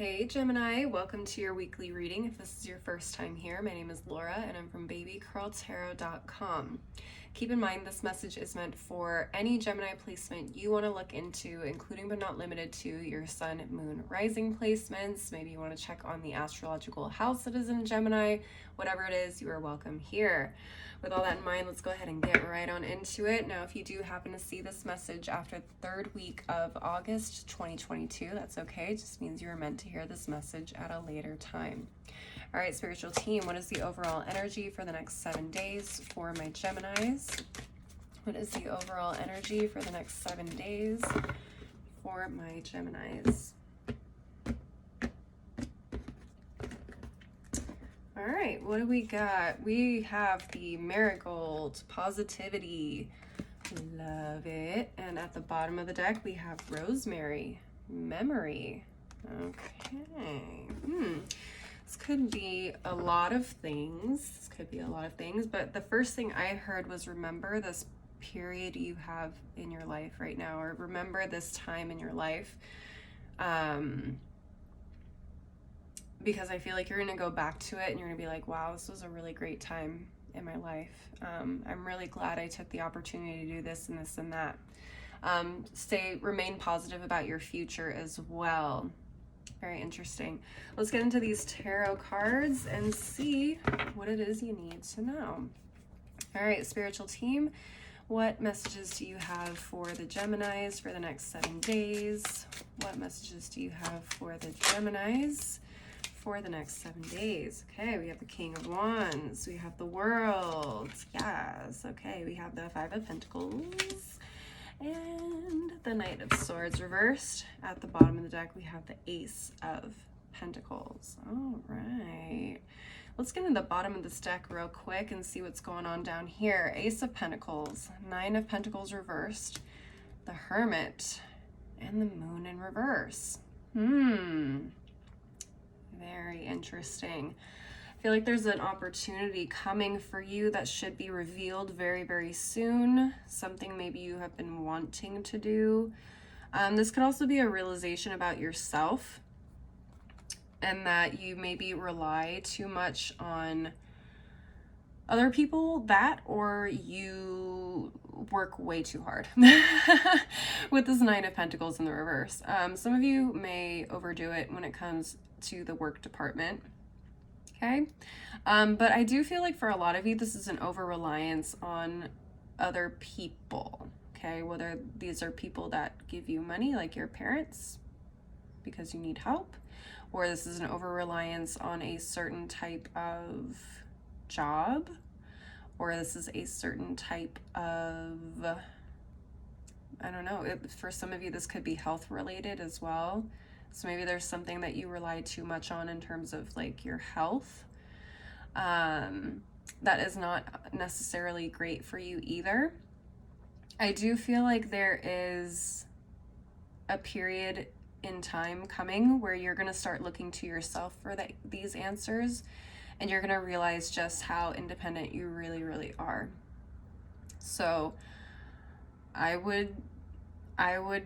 Hey Gemini, welcome to your weekly reading. If this is your first time here, my name is Laura and I'm from babycurltarot.com. Keep in mind this message is meant for any Gemini placement you want to look into, including but not limited to your sun, moon, rising placements. Maybe you want to check on the astrological house that is in Gemini. Whatever it is, you are welcome here. With all that in mind, let's go ahead and get right on into it. Now, if you do happen to see this message after the third week of August 2022, that's okay. It just means you were meant to hear this message at a later time. All right, spiritual team, what is the overall energy for the next 7 days for my Geminis? What is the overall energy for the next 7 days for my Geminis? All right, what do we got? We have the Marigold, Positivity, love it. And at the bottom of the deck, we have Rosemary, Memory. Okay, This could be a lot of things. But the first thing I heard was remember this period you have in your life right now, or remember this time in your life. Because I feel like you're going to go back to it and you're going to be like, wow, this was a really great time in my life. I'm really glad I took the opportunity to do this and this and that. Remain positive about your future as well. Very interesting. Let's get into these tarot cards and see what it is you need to know. All right, spiritual team, what messages do you have for the Geminis for the next 7 days? What messages do you have for the Geminis for the next 7 days? Okay, we have the King of Wands. We have the World. Yes. Okay, we have the Five of Pentacles. And the Knight of Swords reversed. At the bottom of the deck, we have the Ace of Pentacles. All right. Let's get into the bottom of this deck real quick and see what's going on down here. Ace of Pentacles, Nine of Pentacles reversed, the Hermit, and the Moon in reverse. Very interesting. I feel like there's an opportunity coming for you that should be revealed very, very soon. Something maybe you have been wanting to do. This could also be a realization about yourself and that you maybe rely too much on other people, or you work way too hard with this Nine of Pentacles in the reverse. Some of you may overdo it when it comes to the work department. Okay. But I do feel like for a lot of you, this is an over-reliance on other people. Okay. Whether these are people that give you money, like your parents, because you need help, or this is an over-reliance on a certain type of job, or this is a certain type of, I don't know, for some of you, this could be health related as well. So maybe there's something that you rely too much on in terms of like your health. That is not necessarily great for you either. I do feel like there is a period in time coming where you're going to start looking to yourself for these answers, and you're going to realize just how independent you really, really are. So I would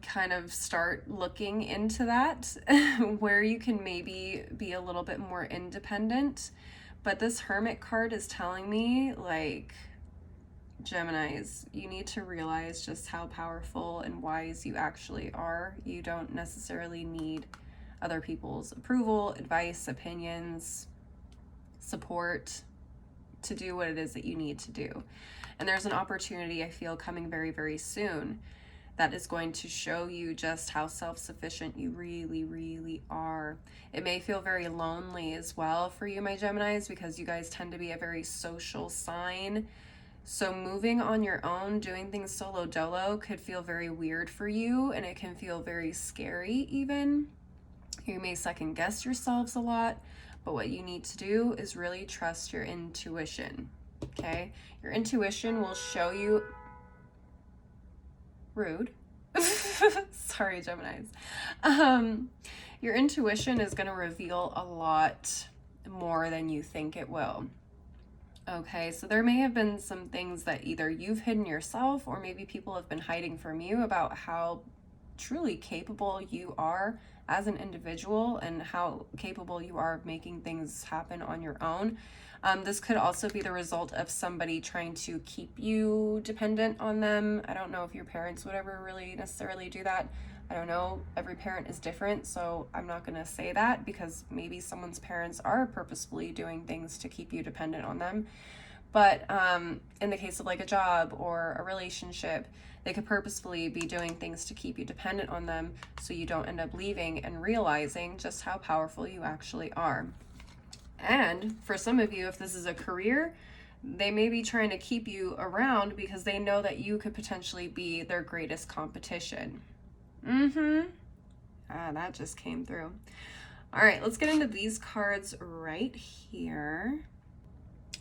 kind of start looking into that, where you can maybe be a little bit more independent. But this Hermit card is telling me, like, Geminis, you need to realize just how powerful and wise you actually are. You don't necessarily need other people's approval, advice, opinions, support to do what it is that you need to do. And there's an opportunity, I feel, coming very, very soon that is going to show you just how self-sufficient you really, really are. It may feel very lonely as well for you, my Geminis, because you guys tend to be a very social sign. So moving on your own, doing things solo dolo could feel very weird for you, and it can feel very scary even. You may second guess yourselves a lot, but what you need to do is really trust your intuition, okay? Your intuition will show you... Rude. Sorry, Geminis. Your intuition is going to reveal a lot more than you think it will. Okay, so there may have been some things that either you've hidden yourself, or maybe people have been hiding from you about how truly capable you are as an individual and how capable you are of making things happen on your own. This could also be the result of somebody trying to keep you dependent on them. I don't know if your parents would ever really necessarily do that. I don't know. Every parent is different, so I'm not going to say that, because maybe someone's parents are purposefully doing things to keep you dependent on them. But in the case of like a job or a relationship, they could purposefully be doing things to keep you dependent on them so you don't end up leaving and realizing just how powerful you actually are. And for some of you, if this is a career, they may be trying to keep you around because they know that you could potentially be their greatest competition. That just came through. All right, let's get into these cards right here.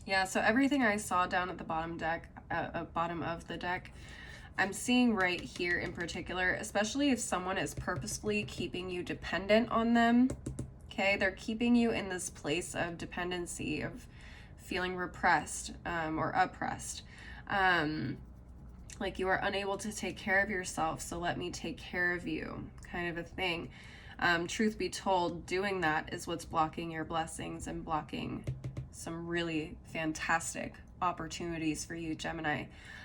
Yeah, so everything I saw down at the bottom of the deck, I'm seeing right here in particular, especially if someone is purposefully keeping you dependent on them. Okay, they're keeping you in this place of dependency, of feeling repressed or oppressed. Like you are unable to take care of yourself, so let me take care of you, kind of a thing. Truth be told, doing that is what's blocking your blessings and blocking some really fantastic opportunities for you, Gemini.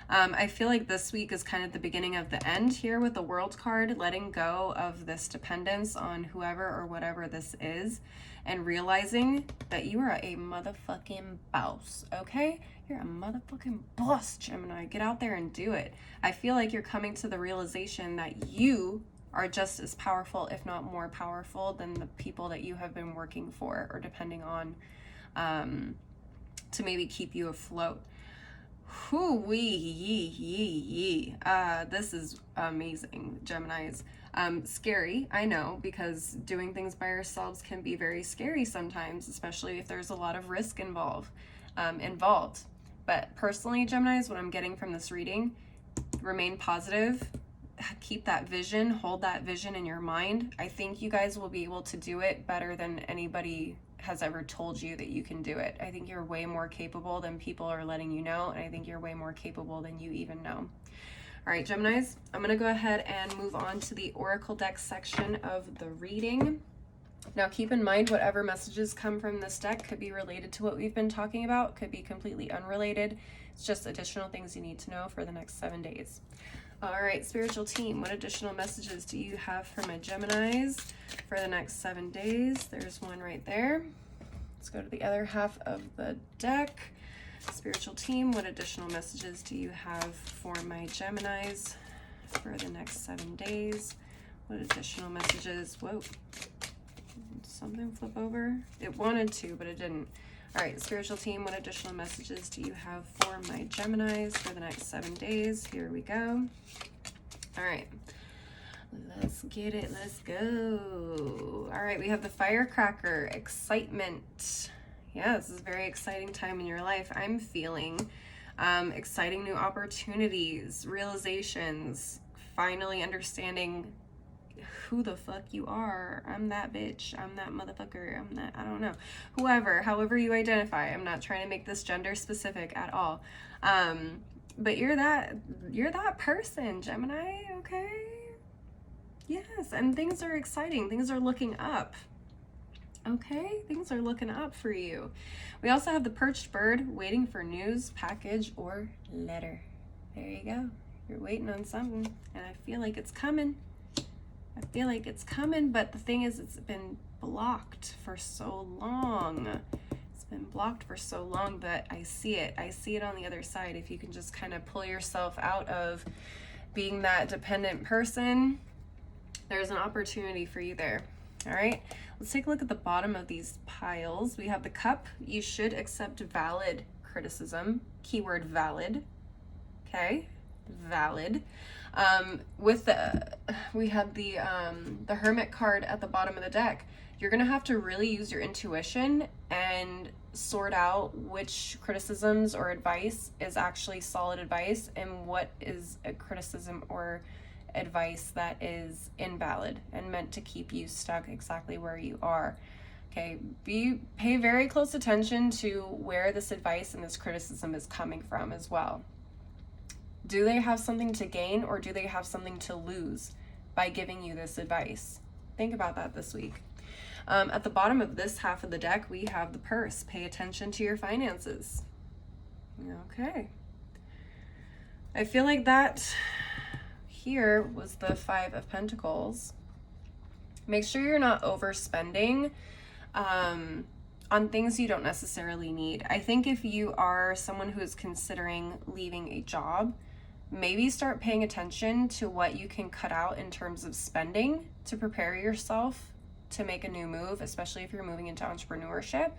I feel like this week is kind of the beginning of the end here with the World card, letting go of this dependence on whoever or whatever this is, and realizing that you are a motherfucking boss, okay? You're a motherfucking boss, Gemini. Get out there and do it. I feel like you're coming to the realization that you are just as powerful, if not more powerful, than the people that you have been working for or depending on to maybe keep you afloat. This is amazing, Geminis. Scary, I know, because doing things by yourselves can be very scary sometimes, especially if there's a lot of risk involved. But personally, Geminis, what I'm getting from this reading, remain positive, keep that vision, hold that vision in your mind. I think you guys will be able to do it better than anybody has ever told you that you can do it. I think you're way more capable than people are letting you know, and I think you're way more capable than you even know. All right, Geminis, I'm gonna go ahead and move on to the Oracle deck section of the reading. Now keep in mind, whatever messages come from this deck could be related to what we've been talking about, could be completely unrelated. It's just additional things you need to know for the next 7 days. All right, spiritual team, what additional messages do you have for my Geminis for the next 7 days? There's one right there. Let's go to the other half of the deck. Spiritual team, what additional messages do you have for my Geminis for the next 7 days? What additional messages? Whoa, something flip over? It wanted to, but it didn't. All right, spiritual team, what additional messages do you have for my Geminis for the next 7 days? Here we go. All right, let's get it. Let's go. All right, we have the firecracker, excitement. Yeah, this is a very exciting time in your life. I'm feeling exciting new opportunities, realizations, finally understanding who the fuck you are. I'm that bitch. I'm that motherfucker. I'm that, I don't know. Whoever, however you identify. I'm not trying to make this gender specific at all. But you're that person, Gemini, okay? Yes, and things are exciting. Things are looking up. Okay, things are looking up for you. We also have the perched bird, waiting for news, package, or letter. There you go. You're waiting on something, and I feel like it's coming. I feel like it's coming, but the thing is, it's been blocked for so long. It's been blocked for so long, but I see it. I see it on the other side. If you can just kind of pull yourself out of being that dependent person, there's an opportunity for you there. All right, let's take a look at the bottom of these piles. We have the cup. You should accept valid criticism. Keyword valid. Okay, valid. We have the Hermit card at the bottom of the deck. You're gonna have to really use your intuition and sort out which criticisms or advice is actually solid advice and what is a criticism or advice that is invalid and meant to keep you stuck exactly where you are. Okay, pay very close attention to where this advice and this criticism is coming from as well. Do they have something to gain or do they have something to lose by giving you this advice. Think about that this week. At the bottom of this half of the deck, we have the purse. Pay attention to your finances. Okay. I feel like that here was the Five of Pentacles. Make sure you're not overspending on things you don't necessarily need. I think if you are someone who is considering leaving a job, maybe start paying attention to what you can cut out in terms of spending to prepare yourself to make a new move, especially if you're moving into entrepreneurship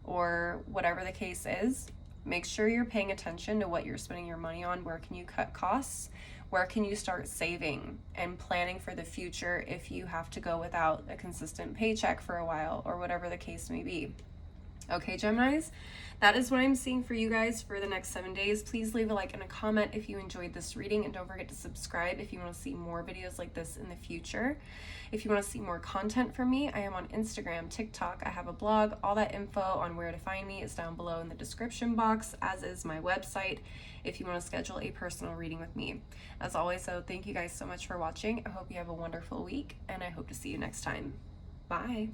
or whatever the case is. Make sure you're paying attention to what you're spending your money on. Where can you cut costs? Where can you start saving and planning for the future if you have to go without a consistent paycheck for a while or whatever the case may be? Okay, Geminis, that is what I'm seeing for you guys for the next 7 days. Please leave a like and a comment if you enjoyed this reading, and don't forget to subscribe if you want to see more videos like this in the future. If you want to see more content from me, I am on Instagram, TikTok, I have a blog. All that info on where to find me is down below in the description box, as is my website if you want to schedule a personal reading with me. As always, so thank you guys so much for watching. I hope you have a wonderful week, and I hope to see you next time. Bye.